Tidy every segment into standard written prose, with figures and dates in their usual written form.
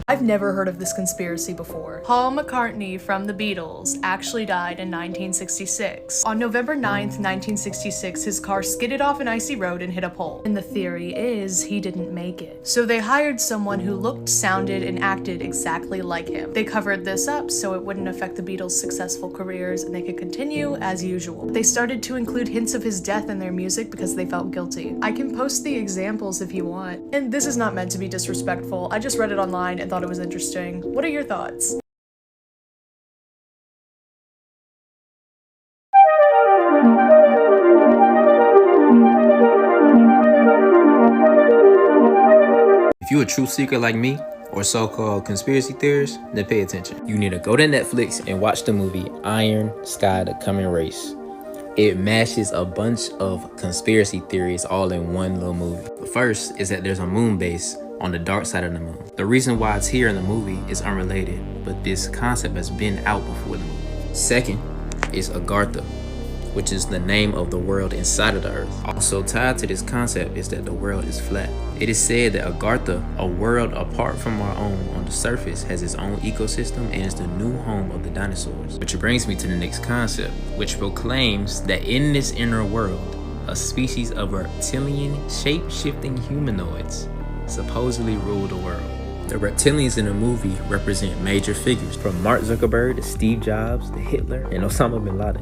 I've never heard of this conspiracy before. Paul McCartney from the Beatles actually died in 1966. On November 9th, 1966, his car skidded off an icy road and hit a pole. And the theory is he didn't make it. So they hired someone who looked, sounded, and acted exactly like him. They covered this up so it wouldn't affect the Beatles' successful careers and they could continue as usual. They started to include hints of his death in their music because they felt guilty. I can post the examples if you want. And this is not meant to be disrespectful. I just read it online and thought it was interesting. What are your thoughts? If you're a truth seeker like me, or so-called conspiracy theorist, then pay attention. You need to go to Netflix and watch the movie Iron Sky: The Coming Race. It mashes a bunch of conspiracy theories all in one little movie. The first is that there's a moon base on the dark side of the moon. The reason why it's here in the movie is unrelated, but this concept has been out before the movie. Second is Agartha, which is the name of the world inside of the earth. Also tied to this concept is that the world is flat. It is said that Agartha, a world apart from our own on the surface, has its own ecosystem and is the new home of the dinosaurs. Which brings me to the next concept, which proclaims that in this inner world, a species of reptilian shape-shifting humanoids supposedly rule the world. The reptilians in the movie represent major figures, from Mark Zuckerberg to Steve Jobs to Hitler and Osama bin Laden.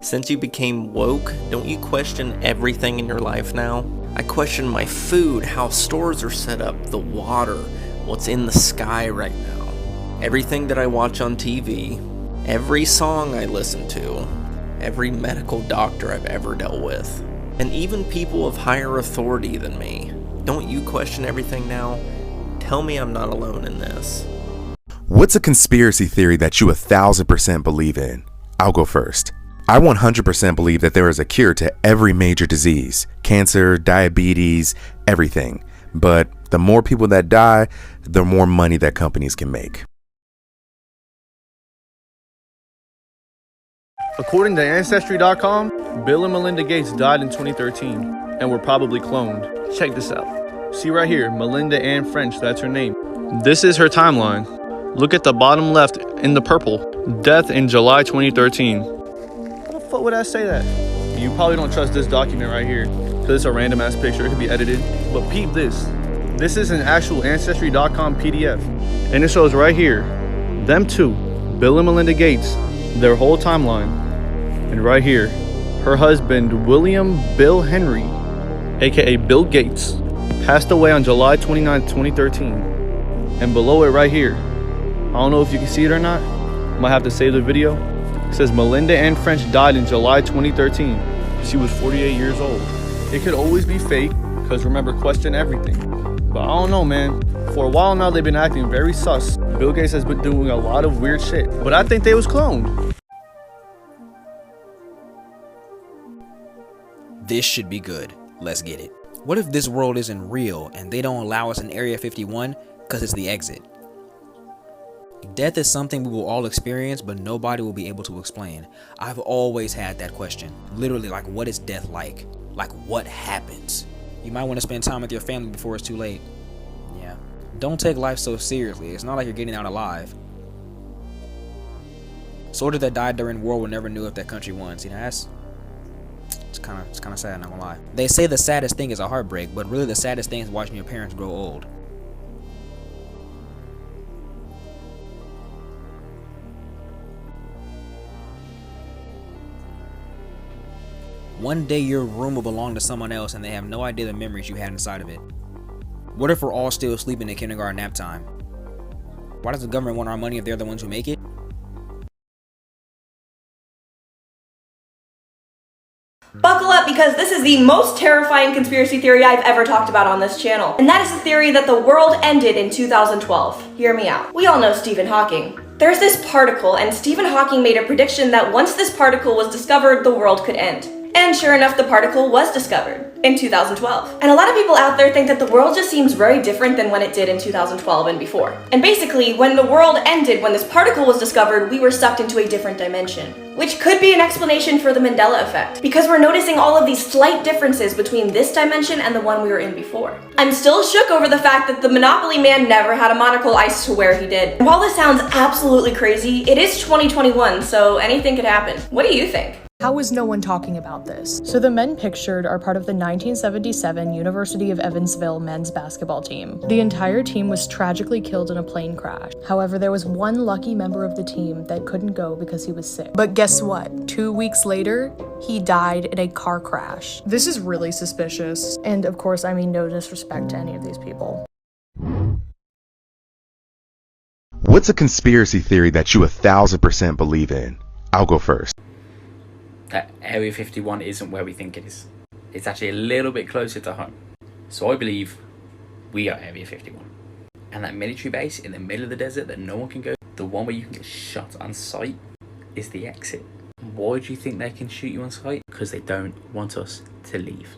Since you became woke, don't you question everything in your life now? I question my food, how stores are set up, the water, what's in the sky right now. Everything that I watch on TV, every song I listen to, every medical doctor I've ever dealt with, and even people of higher authority than me. Don't you question everything now? Tell me I'm not alone in this. What's a conspiracy theory that you 1000% believe in? I'll go first. I 100% believe that there is a cure to every major disease, cancer, diabetes, everything. But the more people that die, the more money that companies can make. According to Ancestry.com, Bill and Melinda Gates died in 2013 and were probably cloned. Check this out. See right here, Melinda Ann French, that's her name. This is her timeline. Look at the bottom left in the purple. Death in July 2013. How the fuck would I say that? You probably don't trust this document right here because it's a random ass picture. It could be edited. But peep this. This is an actual Ancestry.com PDF. And it shows right here, them two, Bill and Melinda Gates, their whole timeline. And right here, her husband, William Bill Henry, aka Bill Gates, passed away on July 29, 2013. And below it right here, I don't know if you can see it or not. I might have to save the video. It says Melinda Ann French died in July 2013. She was 48 years old. It could always be fake, because remember, question everything. But I don't know, man. For a while now, they've been acting very sus. Bill Gates has been doing a lot of weird shit. But I think they was cloned. This should be good. Let's get it. What if this world isn't real and they don't allow us in Area 51 because it's the exit? Death is something we will all experience, but nobody will be able to explain. I've always had that question. Literally, like, what is death like? Like, what happens? You might want to spend time with your family before it's too late. Yeah. Don't take life so seriously. It's not like you're getting out alive. Soldiers that died during war will never knew if that country won. See, that's... It's kind of sad, not gonna lie. They say the saddest thing is a heartbreak, but really the saddest thing is watching your parents grow old. One day your room will belong to someone else and they have no idea the memories you had inside of it. What if we're all still sleeping at kindergarten nap time? Why does the government want our money if they're the ones who make it? Buckle up, because this is the most terrifying conspiracy theory I've ever talked about on this channel. And that is the theory that the world ended in 2012. Hear me out. We all know Stephen Hawking. There's this particle, and Stephen Hawking made a prediction that once this particle was discovered, the world could end. And sure enough, the particle was discovered in 2012. And a lot of people out there think that the world just seems very different than when it did in 2012 and before. And basically, when the world ended, when this particle was discovered, we were sucked into a different dimension. Which could be an explanation for the Mandela effect, because we're noticing all of these slight differences between this dimension and the one we were in before. I'm still shook over the fact that the Monopoly man never had a monocle, I swear he did. And while this sounds absolutely crazy, it is 2021, so anything could happen. What do you think? How is no one talking about this? So the men pictured are part of the 1977 University of Evansville men's basketball team. The entire team was tragically killed in a plane crash. However, there was one lucky member of the team that couldn't go because he was sick. But guess what? 2 weeks later, he died in a car crash. This is really suspicious. And of course, I mean no disrespect to any of these people. What's a conspiracy theory that you 1000% believe in? I'll go first. That Area 51 isn't where we think it is. It's actually a little bit closer to home. So I believe we are Area 51. And that military base in the middle of the desert that no one can go, the one where you can get shot on sight, is the exit. Why do you think they can shoot you on sight? Because they don't want us to leave.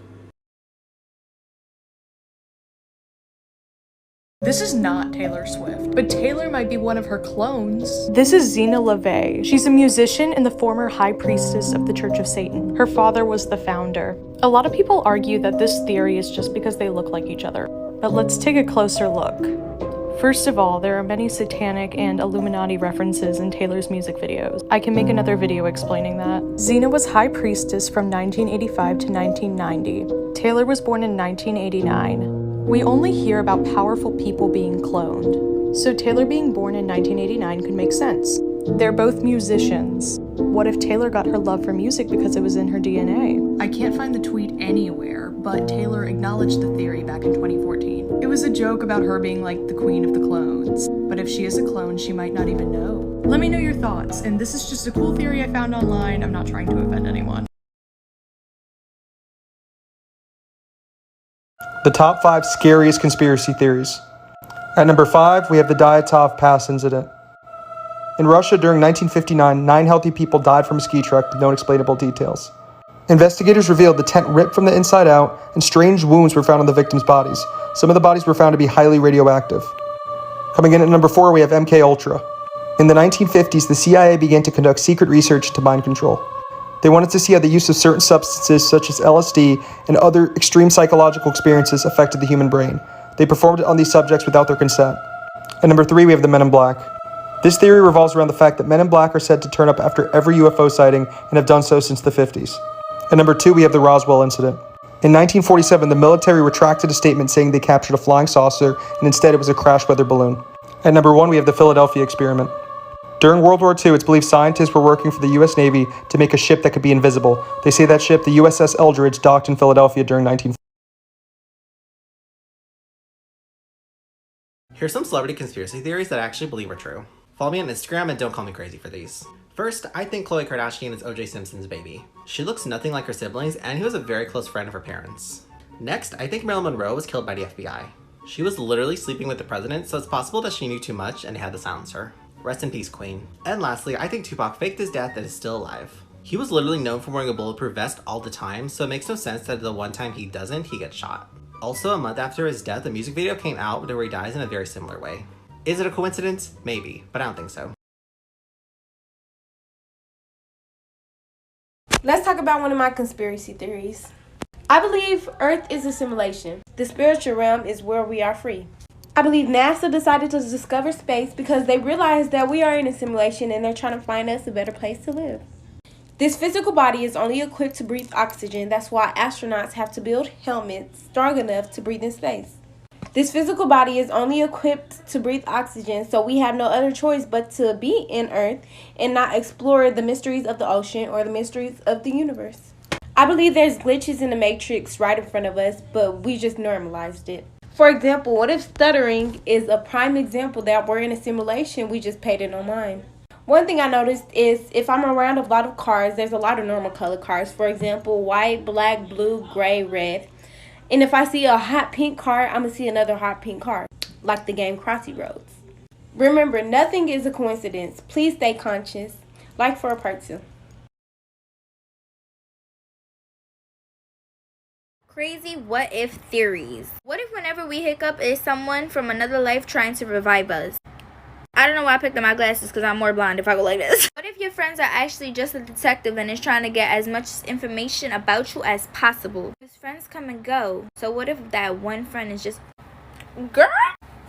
This is not Taylor Swift, but Taylor might be one of her clones. This is Zena LaVey. She's a musician and the former high priestess of the Church of Satan. Her father was the founder. A lot of people argue that this theory is just because they look like each other. But let's take a closer look. First of all, there are many satanic and Illuminati references in Taylor's music videos. I can make another video explaining that. Zena was high priestess from 1985 to 1990. Taylor was born in 1989. We only hear about powerful people being cloned, so Taylor being born in 1989 could make sense. They're both musicians. What if Taylor got her love for music because it was in her DNA? I can't find the tweet anywhere, but Taylor acknowledged the theory back in 2014. It was a joke about her being like the queen of the clones, but if she is a clone, she might not even know. Let me know your thoughts, and this is just a cool theory I found online. I'm not trying to offend anyone. The top 5 scariest conspiracy theories. At number 5, we have the Dyatlov Pass incident. In Russia during 1959, 9 healthy people died from a ski truck with no explainable details. Investigators revealed the tent ripped from the inside out and strange wounds were found on the victims' bodies. Some of the bodies were found to be highly radioactive. Coming in at number 4, we have MK Ultra. In the 1950s, the CIA began to conduct secret research into mind control. They wanted to see how the use of certain substances such as LSD and other extreme psychological experiences affected the human brain. They performed it on these subjects without their consent. At number 3, we have the Men in Black. This theory revolves around the fact that Men in Black are said to turn up after every UFO sighting and have done so since the 50s. At number 2, we have the Roswell incident. In 1947, the military retracted a statement saying they captured a flying saucer and instead it was a crash weather balloon. At number 1, we have the Philadelphia experiment. During World War II, it's believed scientists were working for the U.S. Navy to make a ship that could be invisible. They say that ship, the USS Eldridge, docked in Philadelphia during 1940. Here's some celebrity conspiracy theories that I actually believe are true. Follow me on Instagram and don't call me crazy for these. First, I think Khloe Kardashian is O.J. Simpson's baby. She looks nothing like her siblings, and he was a very close friend of her parents. Next, I think Marilyn Monroe was killed by the FBI. She was literally sleeping with the president, so it's possible that she knew too much and had to silence her. Rest in peace, Queen. And lastly, I think Tupac faked his death and is still alive. He was literally known for wearing a bulletproof vest all the time, so it makes no sense that the one time he doesn't, he gets shot. Also, a month after his death, a music video came out where he dies in a very similar way. Is it a coincidence? Maybe, but I don't think so. Let's talk about one of my conspiracy theories. I believe Earth is a simulation. The spiritual realm is where we are free. I believe NASA decided to discover space because they realized that we are in a simulation and they're trying to find us a better place to live. This physical body is only equipped to breathe oxygen. That's why astronauts have to build helmets strong enough to breathe in space. This physical body is only equipped to breathe oxygen, so we have no other choice but to be in Earth and not explore the mysteries of the ocean or the mysteries of the universe. I believe there's glitches in the matrix right in front of us, but we just normalized it. For example, what if stuttering is a prime example that we're in a simulation, we just paid it online? One thing I noticed is if I'm around a lot of cars, there's a lot of normal color cars. For example, white, black, blue, gray, red. And if I see a hot pink car, I'm going to see another hot pink car, like the game Crossy Roads. Remember, nothing is a coincidence. Please stay conscious. Like for a part 2. Crazy what if theories. What if whenever we hiccup is someone from another life trying to revive us? I don't know why I picked up my glasses because I'm more blind if I go like this. What if your friends are actually just a detective and is trying to get as much information about you as possible? His friends come and go. So what if that one friend is just... Girl!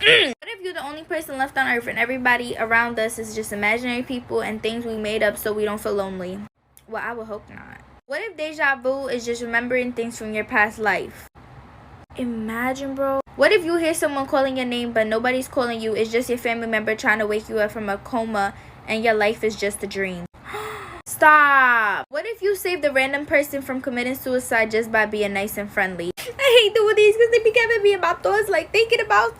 What if you're the only person left on Earth and everybody around us is just imaginary people and things we made up so we don't feel lonely? Well, I would hope not. What if deja vu is just remembering things from your past life? Imagine, bro. What if you hear someone calling your name but nobody's calling you? It's just your family member trying to wake you up from a coma and your life is just a dream. Stop. What if you saved a random person from committing suicide just by being nice and friendly? I hate doing these because they be giving me about thoughts like thinking about...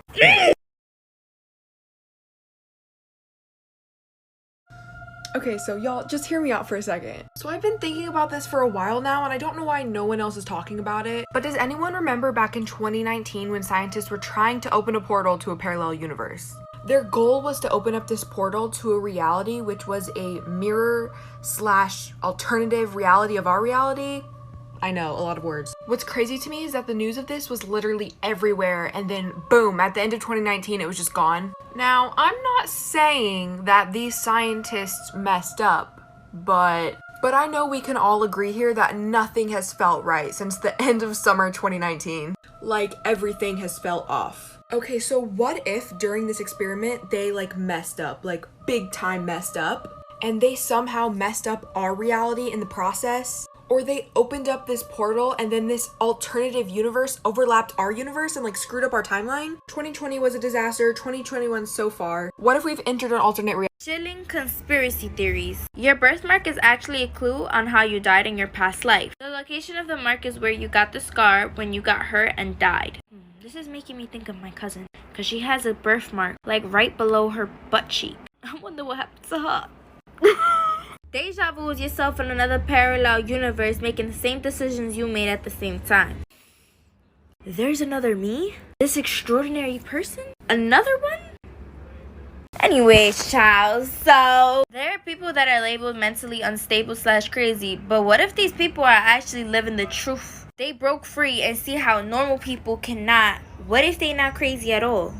Okay, so y'all, just hear me out for a second. So I've been thinking about this for a while now, and I don't know why no one else is talking about it. But does anyone remember back in 2019 when scientists were trying to open a portal to a parallel universe? Their goal was to open up this portal to a reality which was a mirror / alternative reality of our reality. I know, a lot of words. What's crazy to me is that the news of this was literally everywhere, and then boom, at the end of 2019 it was just gone. Now, I'm not saying that these scientists messed up, but I know we can all agree here that nothing has felt right since the end of summer 2019. Like, everything has felt off. Okay, so what if during this experiment they messed up, big time messed up, and they somehow messed up our reality in the process? Or they opened up this portal and then this alternative universe overlapped our universe and screwed up our timeline? 2020 was a disaster, 2021 so far. What if we've entered an alternate reality? Chilling conspiracy theories. Your birthmark is actually a clue on how you died in your past life. The location of the mark is where you got the scar when you got hurt and died. This is making me think of my cousin because she has a birthmark right below her butt cheek. I wonder what happened to her. Deja vu is yourself in another parallel universe making the same decisions you made at the same time. There's another me? This extraordinary person? Another one? Anyways, child, so there are people that are labeled mentally unstable / crazy, but what if these people are actually living the truth? They broke free and see how normal people cannot. What if they not crazy at all?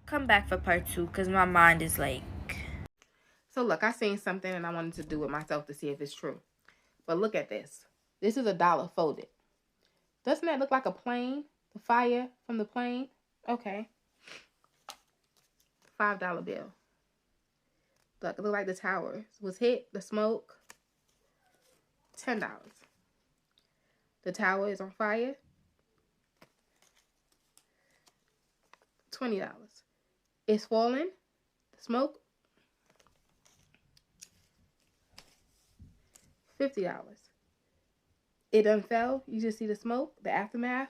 Come back for part 2 because my mind is So look, I seen something and I wanted to do it myself to see if it's true. But look at this. This is $1 folded. Doesn't that look like a plane? The fire from the plane? Okay. $5 bill. Look, it look like the towers was hit, the smoke. $10. The tower is on fire. $20. It's falling. The smoke. $50. It done fell. You just see the smoke, the aftermath.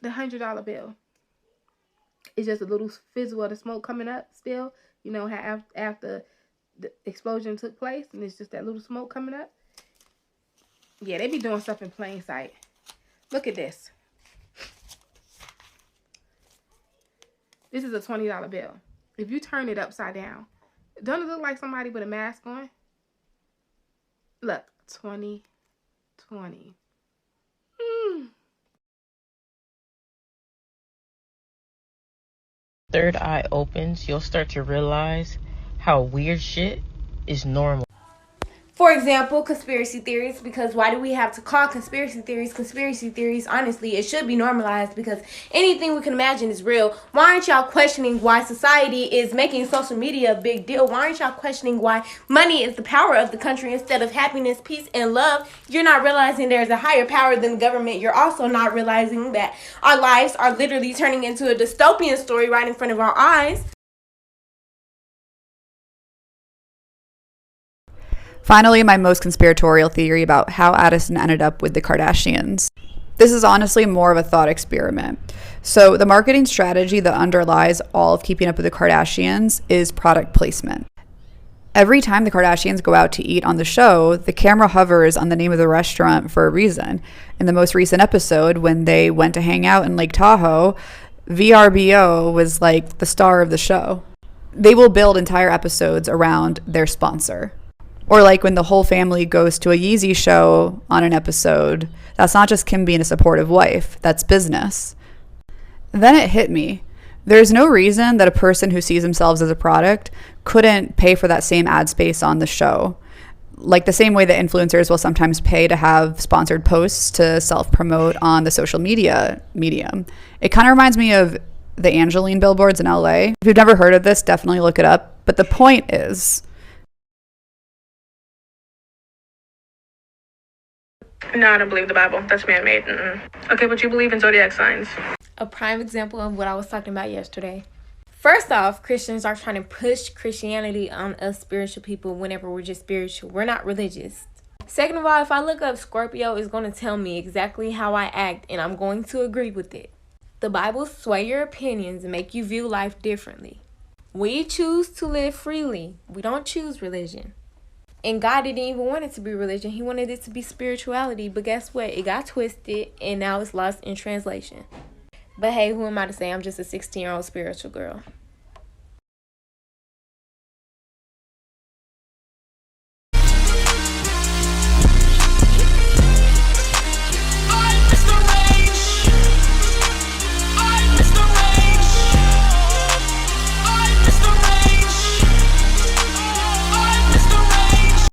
The $100 bill. It's just a little fizzle of the smoke coming up still. You know how after the explosion took place and it's just that little smoke coming up. Yeah, they be doing stuff in plain sight. Look at this. This is a $20 bill. If you turn it upside down, don't it look like somebody with a mask on? Look, 2020. Third eye opens, you'll start to realize how weird shit is normal. For example, conspiracy theories, because why do we have to call conspiracy theories conspiracy theories? Honestly, it should be normalized because anything we can imagine is real. Why aren't y'all questioning why society is making social media a big deal? Why aren't y'all questioning why money is the power of the country instead of happiness, peace, and love? You're not realizing there's a higher power than the government. You're also not realizing that our lives are literally turning into a dystopian story right in front of our eyes. Finally, my most conspiratorial theory about how Addison ended up with the Kardashians. This is honestly more of a thought experiment. So the marketing strategy that underlies all of Keeping Up with the Kardashians is product placement. Every time the Kardashians go out to eat on the show, the camera hovers on the name of the restaurant for a reason. In the most recent episode, when they went to hang out in Lake Tahoe, VRBO was like the star of the show. They will build entire episodes around their sponsor. Or like when the whole family goes to a Yeezy show on an episode, that's not just Kim being a supportive wife, that's business. Then it hit me. There's no reason that a person who sees themselves as a product couldn't pay for that same ad space on the show. Like the same way that influencers will sometimes pay to have sponsored posts to self-promote on the social media medium. It kind of reminds me of the Angeline billboards in LA. If you've never heard of this, definitely look it up. But the point is, no, I don't believe the Bible. That's man-made. Okay, but you believe in zodiac signs. A prime example of what I was talking about yesterday. First off, Christians are trying to push Christianity on us spiritual people whenever we're just spiritual. We're not religious. Second of all, if I look up Scorpio, it's going to tell me exactly how I act, and I'm going to agree with it. The Bible sway your opinions and make you view life differently. We choose to live freely. We don't choose religion. And God didn't even want it to be religion. He wanted it to be spirituality. But guess what? It got twisted, and now it's lost in translation. But hey, who am I to say? I'm just a 16-year-old spiritual girl.